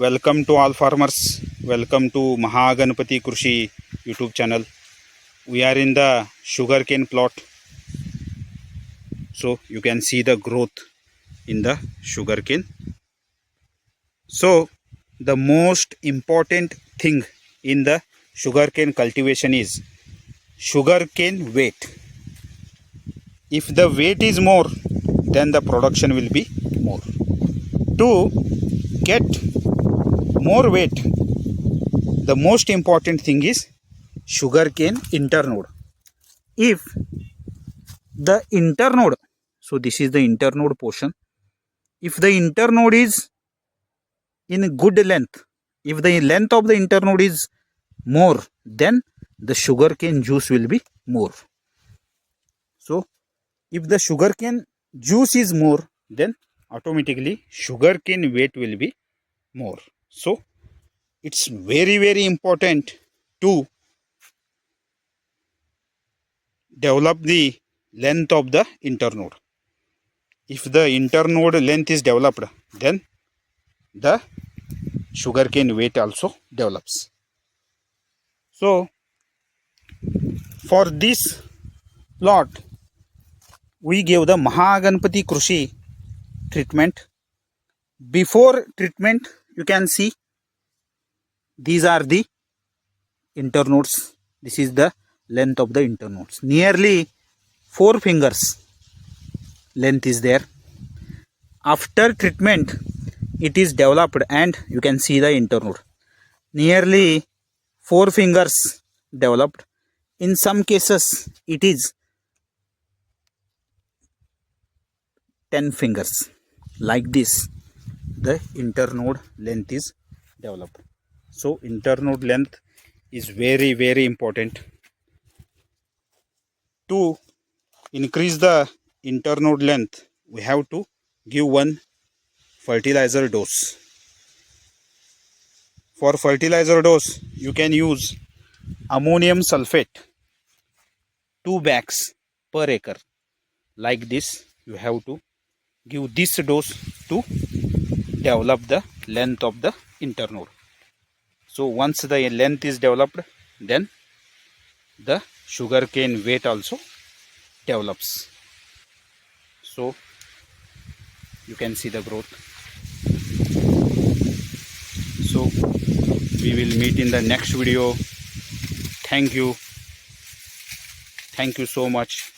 Welcome to all farmers. Welcome to Mahaganapati Krushi YouTube channel. We are in the sugarcane plot. So you can see the growth in the sugarcane. So the most important thing in the sugarcane cultivation is sugarcane weight. If the weight is more, then the production will be more. To get more weight, the most important thing is sugarcane internode. If the internode, so this is the internode portion, if the internode is in good length, if the length of the internode is more, then the sugarcane juice will be more. So if the sugarcane juice is more, then automatically sugarcane weight will be more. So it's very important to develop the length of the internode. If the internode length is developed, then the sugarcane weight also develops. So for this plot, we gave the Mahaganapati Krushi treatment. Before treatment, you can see these are the internodes. This is the length of the internodes. Nearly 4 fingers length is there. After treatment, it is developed and you can see the internode. Nearly 4 fingers developed. In some cases, it is 10 fingers. Like this, the internode length is developed. So internode length is very important. To increase the internode length, we have to give one fertilizer dose. For fertilizer dose, you can use ammonium sulfate 2 bags per acre. Like this, you have to give this dose to develop the length of the internode. So once the length is developed, then the sugarcane weight also develops. So you can see the growth. So we will meet in the next video. Thank you so much.